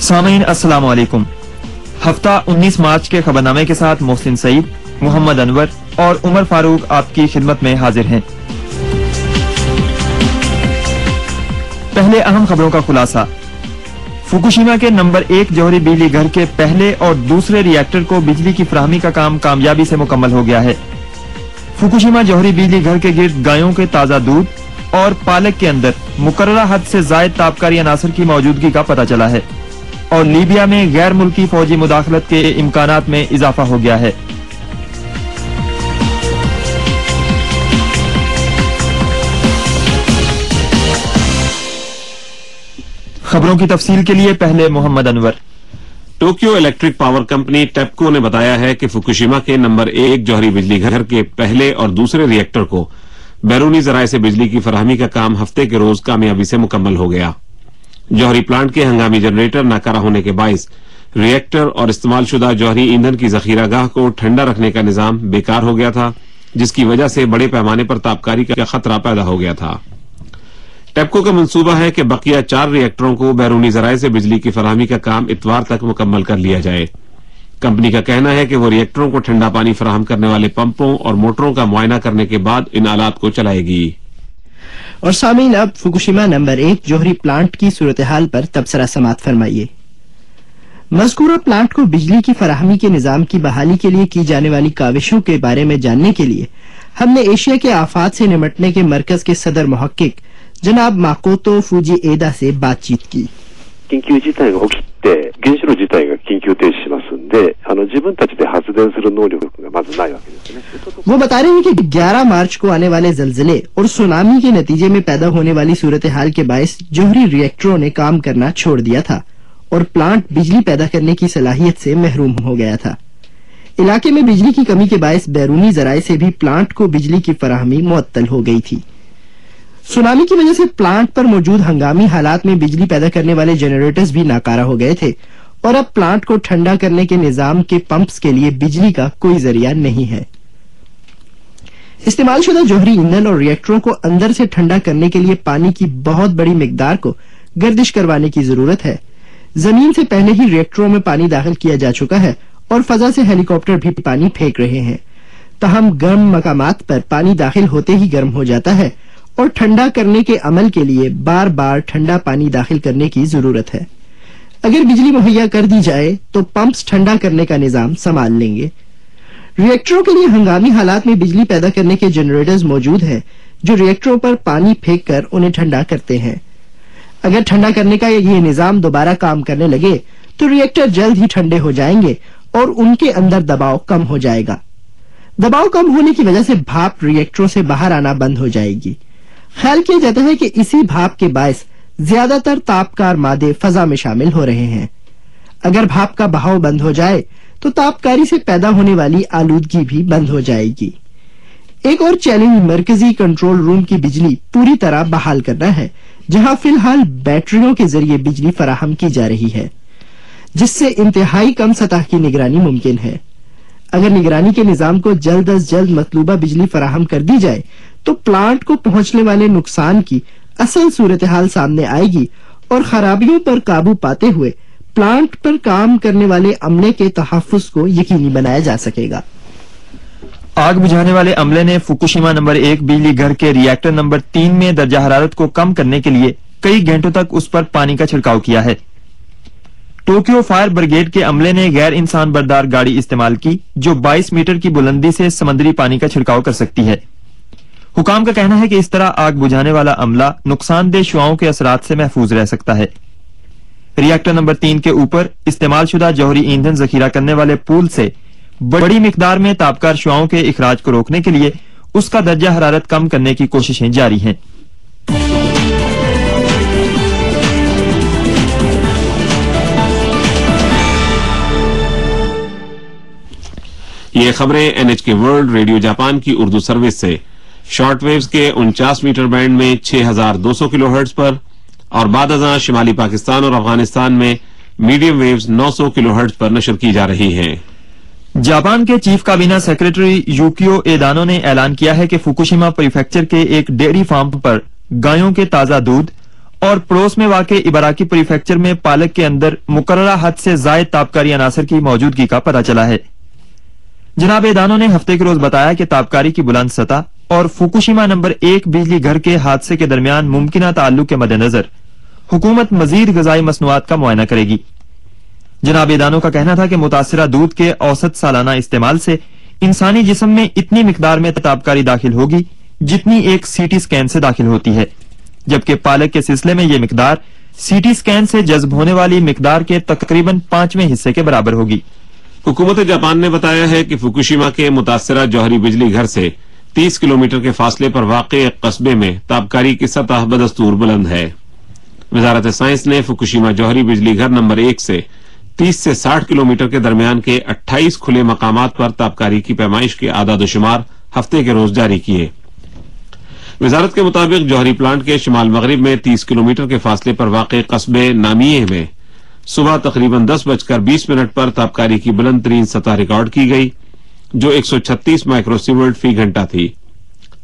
سامعین السلام علیکم. ہفتہ 19 مارچ کے خبرنامے کے ساتھ محسن سعید, محمد انور اور عمر فاروق آپ کی خدمت میں حاضر ہیں. پہلے اہم خبروں کا خلاصہ. فوکوشیما کے نمبر 1 جوہری بجلی گھر کے پہلے اور دوسرے ری ایکٹر کو بجلی کی فراہمی کا کام کامیابی سے مکمل ہو گیا ہے. فوکوشیما جوہری بجلی گھر کے گرد گایوں کے تازہ دودھ اور پالک کے اندر مقررہ حد سے زائد تابکاری عناصر کی موجودگی کا پتہ چلا ہے, اور لیبیا میں غیر ملکی فوجی مداخلت کے امکانات میں اضافہ ہو گیا ہے. خبروں کی تفصیل کے لیے پہلے Muhammad Anwar. Tokyo electric power company ٹیپکو نے بتایا ہے کہ فوکوشیما کے نمبر 1 جوہری بجلی گھر کے پہلے اور دوسرے ری ایکٹر کو بیرونی ذرائع سے بجلی کی فراہمی کا کام ہفتے کے روز کامیابی سے مکمل ہو گیا. جوہری پلانٹ کے ہنگامی جنریٹر ناکارہ ہونے کے باعث ری ایکٹر اور استعمال شدہ جوہری ایندھن کی ذخیرہ گاہ کو ٹھنڈا رکھنے کا نظام بیکار ہو گیا تھا, جس کی وجہ سے بڑے پیمانے پر تابکاری کا خطرہ پیدا ہو گیا تھا. ٹیپکو کا منصوبہ ہے کہ بقیہ 4 ری ایکٹروں کو بیرونی ذرائع سے بجلی کی فراہمی کا کام اتوار تک مکمل کر لیا جائے. کمپنی کا کہنا ہے کہ وہ ری ایکٹروں کو ٹھنڈا پانی فراہم کرنے والے پمپوں اور موٹروں کا معائنہ کرنے کے بعد ان آلات کو چلائے گی. اور سامعین, اب فوکوشیما نمبر 1 جوہری پلانٹ کی صورتحال پر تبصرہ سماعت فرمائیے. مذکورہ پلانٹ کو بجلی کی فراہمی کے نظام کی بحالی کے لیے کی جانے والی کاوشوں کے بارے میں جاننے کے لیے ہم نے ایشیا کے آفات سے نمٹنے کے مرکز کے صدر محقق جناب ماکوتو فوجی ایدا سے بات چیت کی. وہ بتا رہے ہیں کہ 11 مارچ کو آنے والے زلزلے اور سونامی کے نتیجے میں پیدا ہونے والی صورتحال کے باعث جوہری ری ایکٹروں نے کام کرنا چھوڑ دیا تھا اور پلانٹ بجلی پیدا کرنے کی صلاحیت سے محروم ہو گیا تھا. علاقے میں بجلی کی کمی کے باعث بیرونی ذرائع سے بھی پلانٹ کو بجلی کی فراہمی معطل ہو گئی تھی. سونامی کی وجہ سے پلانٹ پر موجود ہنگامی حالات میں بجلی پیدا کرنے والے جنریٹرز بھی ناکارہ ہو گئے تھے, اور اب پلانٹ کو ٹھنڈا کرنے کے نظام کے پمپس کے لیے بجلی کا کوئی ذریعہ نہیں ہے. استعمال شدہ جوہری ایندھن اور ری ایکٹروں کو اندر سے ٹھنڈا کرنے کے لیے پانی کی بہت بڑی مقدار کو گردش کروانے کی ضرورت ہے. زمین سے پہلے ہی ری ایکٹروں میں پانی داخل کیا جا چکا ہے اور فضا سے ہیلی کاپٹر بھی پانی پھینک رہے ہیں. تاہم گرم مقامات پر پانی داخل ہوتے ہی گرم ہو جاتا ہے, اور ٹھنڈا کرنے کے عمل کے لیے بار بار ٹھنڈا پانی داخل کرنے کی ضرورت ہے. اگر بجلی مہیا کر دی جائے تو پمپس ٹھنڈا کرنے کا نظام سنبھال لیں گے. ری ایکٹروں کے لیے ہنگامی حالات میں بجلی پیدا کرنے کے جنریٹرز موجود ہیں جو ری ایکٹروں پر پانی پھینک کر انہیں ٹھنڈا کرتے ہیں. اگر ٹھنڈا کرنے کا یہ نظام دوبارہ کام کرنے لگے تو ری ایکٹر جلد ہی ٹھنڈے ہو جائیں گے اور ان کے اندر دباؤ کم ہو جائے گا. دباؤ کم ہونے کی وجہ سے بھاپ ری ایکٹروں سے باہر آنا بند ہو جائے گی. خیال کیا جاتا ہے کہ اسی بھاپ کے باعث زیادہ تر تابکار مادے فضا میں شامل ہو رہے ہیں. اگر بھاپ کا بہاؤ بند ہو جائے تو تابکاری سے پیدا ہونے والی آلودگی بھی بند ہو جائے گی. ایک اور چیلنج مرکزی کنٹرول روم کی بجلی پوری طرح بحال کرنا ہے, جہاں فی الحال بیٹریوں کے ذریعے بجلی فراہم کی جا رہی ہے, جس سے انتہائی کم سطح کی نگرانی ممکن ہے. اگر نگرانی کے نظام کو جلد از جلد مطلوبہ بجلی فراہم کر دی جائے تو پلانٹ کو پہنچنے والے نقصان کی اصل صورتحال سامنے آئے گی, اور خرابیوں پر قابو پاتے ہوئے پلانٹ پر کام کرنے والے عملے کے تحفظ کو یقینی بنایا جا سکے گا. آگ بجھانے والے عملے نے فوکوشیما نمبر 1 بجلی گھر کے ری ایکٹر نمبر 3 میں درجہ حرارت کو کم کرنے کے لیے کئی گھنٹوں تک اس پر پانی کا چھڑکاؤ کیا ہے. ٹوکیو فائر بریگیڈ کے عملے نے غیر انسان بردار گاڑی استعمال کی جو 22 میٹر کی بلندی سے سمندری پانی کا چھڑکاؤ کر سکتی ہے. حکام کا کہنا ہے کہ اس طرح آگ بجھانے والا عملہ نقصان دہ شعاؤں کے اثرات سے محفوظ رہ سکتا ہے. ری ایکٹر نمبر 3 کے اوپر استعمال شدہ جوہری ایندھن ذخیرہ کرنے والے پول سے بڑی مقدار میں تابکار شعاؤں کے اخراج کو روکنے کے لیے اس کا درجہ حرارت کم کرنے کی کوششیں جاری ہیں. یہ خبریں NHK ورلڈ ریڈیو جاپان کی اردو سروس سے شارٹ ویوز کے 49 میٹر بینڈ میں 6200 کلو ہرٹز پر اور بعد ازاں شمالی پاکستان اور افغانستان میں میڈیم ویوز 900 کلو ہرٹز پر نشر کی جا رہی ہیں. جاپان کے چیف کابینہ سیکریٹری یوکیو ایدانو نے اعلان کیا ہے کہ فوکوشیما پریفیکچر کے ایک ڈیری فارم پر گایوں کے تازہ دودھ اور پڑوس میں واقع اباراکی پریفیکچر میں پالک کے اندر مقررہ حد سے زائد تابکاری عناصر کی موجودگی کا پتہ چلا ہے۔ جناب ایدانو نے ہفتے کے روز بتایا کہ تابکاری کی بلند سطح اور فوکوشیما نمبر 1 بجلی گھر کے حادثے کے درمیان ممکنہ تعلق کے مد نظر حکومت مزید غذائی مصنوعات کا معائنہ کرے گی۔ جناب ایدانو کا کہنا تھا کہ متاثرہ دودھ کے اوسط سالانہ استعمال سے انسانی جسم میں اتنی مقدار میں تابکاری داخل ہوگی جتنی ایک سی ٹی سکین سے داخل ہوتی ہے، جبکہ پالک کے سلسلے میں یہ مقدار سی ٹی سکین سے جذب ہونے والی مقدار کے تقریباً 5ویں حصے کے برابر ہوگی۔ حکومت جاپان نے بتایا ہے کہ فوکوشیما کے متاثرہ جوہری بجلی گھر سے 30 کلومیٹر کے فاصلے پر واقع ایک قصبے میں تابکاری کی سطح بدستور بلند ہے۔ وزارت سائنس نے فوکوشیما جوہری بجلی گھر نمبر 1 سے 30 سے 60 کلومیٹر کے درمیان کے 28 کھلے مقامات پر تابکاری کی پیمائش کے اعداد و شمار ہفتے کے روز جاری کیے۔ وزارت کے مطابق جوہری پلانٹ کے شمال مغرب میں 30 کلومیٹر کے فاصلے پر واقع قصبے نامیے میں صبح تقریباً 10:20 پر تابکاری کی بلند ترین سطح ریکارڈ کی گئی، جو 136 مائکرو سیورٹ فی گھنٹہ تھی۔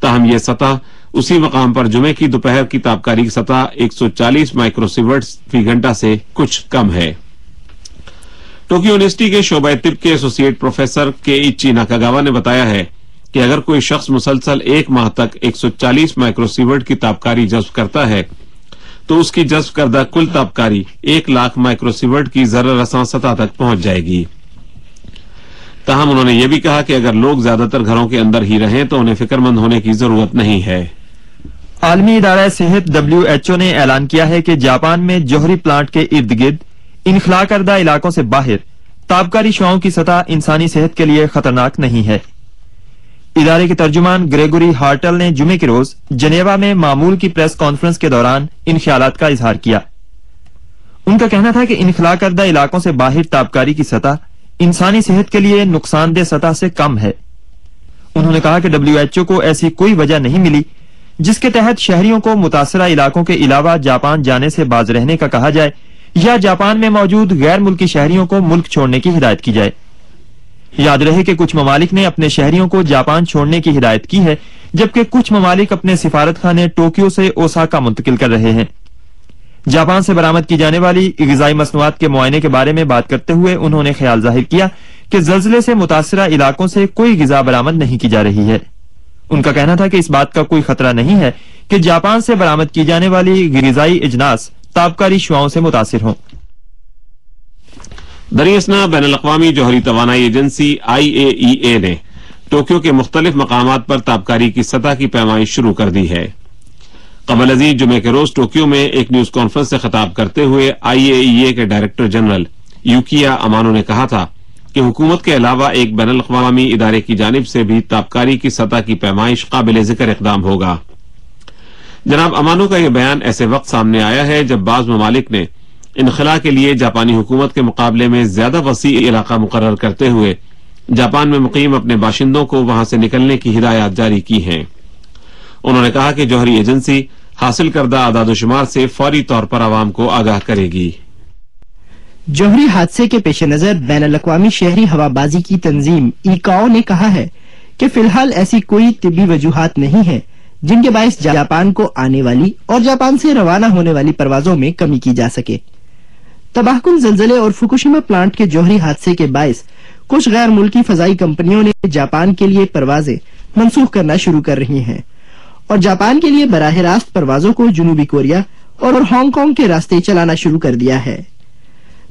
تاہم یہ سطح اسی مقام پر جمعے کی دوپہر کی تابکاری کی سطح 140 مائکرو سیورٹ فی گھنٹہ سے کچھ کم ہے۔ ٹوکیو یونیورسٹی کے شعبہ طب کے ایسوسی ایٹ پروفیسر کے ایچی ناکاگاوا نے بتایا ہے کہ اگر کوئی شخص مسلسل 1 ماہ تک 140 مائکرو سیورٹ کی تابکاری جذب کرتا ہے تو اس کی جذب کردہ کل تابکاری 1,00,000 مائکرو سیورٹ کی ذرہ رساں سطح تک پہنچ جائے گی۔ تاہم انہوں نے یہ بھی کہا کہ اگر لوگ زیادہ تر گھروں کے اندر ہی رہیں تو انہیں فکر مند ہونے کی ضرورت نہیں ہے۔ عالمی ادارہ صحت WHO نے اعلان کیا ہے کہ جاپان میں جوہری پلانٹ کے ارد گرد انخلا کردہ علاقوں سے باہر تابکاری شعاعوں کی سطح انسانی صحت کے لیے خطرناک نہیں ہے۔ ادارے کے ترجمان گریگوری ہارٹل نے جمعے کے روز جنیوا میں معمول کی پریس کانفرنس کے دوران ان خیالات کا اظہار کیا۔ ان کا کہنا تھا کہ انخلا کردہ علاقوں سے باہر تابکاری کی سطح انسانی صحت کے لیے نقصان دہ سطح سے کم ہے۔ انہوں نے کہا کہ WHO کو ایسی کوئی وجہ نہیں ملی جس کے تحت شہریوں کو متاثرہ علاقوں کے علاوہ جاپان جانے سے باز رہنے کا کہا جائے یا جاپان میں موجود غیر ملکی شہریوں کو ملک چھوڑنے کی ہدایت کی جائے۔ یاد رہے کہ کچھ ممالک نے اپنے شہریوں کو جاپان چھوڑنے کی ہدایت کی ہے، جبکہ کچھ ممالک اپنے سفارت خانے ٹوکیو سے اوساکا منتقل کر رہے ہیں۔ جاپان سے برآمد کی جانے والی غذائی مصنوعات کے معائنے کے بارے میں بات کرتے ہوئے انہوں نے خیال ظاہر کیا کہ زلزلے سے متاثرہ علاقوں سے کوئی غذا برآمد نہیں کی جا رہی ہے۔ ان کا کہنا تھا کہ اس بات کا کوئی خطرہ نہیں ہے کہ جاپان سے برآمد کی جانے والی غذائی اجناس تابکاری شعاعوں سے متاثر ہوں۔ دریں اثنا بین الاقوامی جوہری توانائی ایجنسی IAEA نے ٹوکیو کے مختلف مقامات پر تابکاری کی سطح کی پیمائش شروع کر دی ہے۔ قبل ازیں جمعے کے روز ٹوکیو میں ایک نیوز کانفرنس سے خطاب کرتے ہوئے IAEA کے ڈائریکٹر جنرل یوکیا امانو نے کہا تھا کہ حکومت کے علاوہ ایک بین الاقوامی ادارے کی جانب سے بھی تابکاری کی سطح کی پیمائش قابل ذکر اقدام ہوگا۔ جناب امانو کا یہ بیان ایسے وقت سامنے آیا ہے جب بعض ممالک نے انخلا کے لیے جاپانی حکومت کے مقابلے میں زیادہ وسیع علاقہ مقرر کرتے ہوئے جاپان میں مقیم اپنے باشندوں کو وہاں سے نکلنے کی ہدایات جاری کی ہیں۔ انہوں نے کہا کہ جوہری ایجنسی حاصل کردہ اعداد و شمار سے فوری طور پر عوام کو آگاہ کرے گی۔ جوہری حادثے کے پیش نظر بین الاقوامی شہری ہوا بازی کی تنظیم ایکاؤ نے کہا ہے کہ فی الحال ایسی کوئی طبی وجوہات نہیں ہیں جن کے باعث جاپان کو آنے والی اور جاپان سے روانہ ہونے والی پروازوں میں کمی کی جا سکے۔ تباہ کن زلزلے اور فوکوشیما پلانٹ کے جوہری حادثے کے باعث کچھ غیر ملکی فضائی کمپنیوں نے جاپان کے لیے پروازیں منسوخ کرنا شروع کر رہی ہیں اور جاپان کے لیے براہ راست پروازوں کو جنوبی کوریا اور ہانگ کانگ کے راستے چلانا شروع کر دیا ہے۔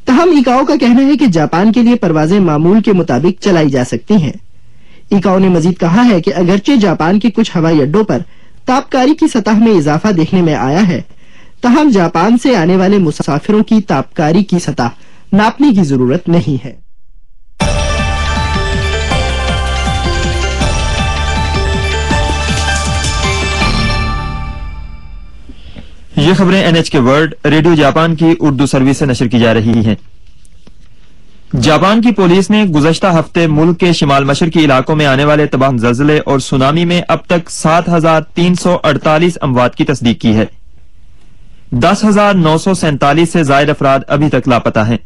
تاہم ایکاؤ کا کہنا ہے کہ جاپان کے لیے پروازیں معمول کے مطابق چلائی جا سکتی ہیں۔ ایکاؤ نے مزید کہا ہے کہ اگرچہ جاپان کے کچھ ہوائی اڈوں پر تابکاری کی سطح میں اضافہ دیکھنے میں آیا ہے، تاہم جاپان سے آنے والے مسافروں کی تابکاری کی سطح ناپنے کی ضرورت نہیں ہے۔ یہ خبریں NHK ورلڈ ریڈیو جاپان کی اردو سروس سے نشر کی جا رہی ہیں۔ جاپان کی پولیس نے گزشتہ ہفتے ملک کے شمال مشرقی علاقوں میں آنے والے تباہ زلزلے اور سونامی میں اب تک 7,348 اموات کی تصدیق کی ہے۔ 10,947 سے زائد افراد ابھی تک لاپتہ ہیں۔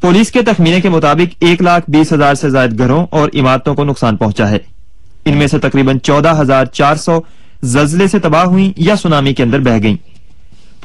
پولیس کے تخمینے کے مطابق 1,20,000 سے زائد گھروں اور عمارتوں کو نقصان پہنچا ہے۔ ان میں سے تقریباً 14,400 زلزلے سے تباہ ہوئیں یا سونامی کے اندر بہہ گئیں۔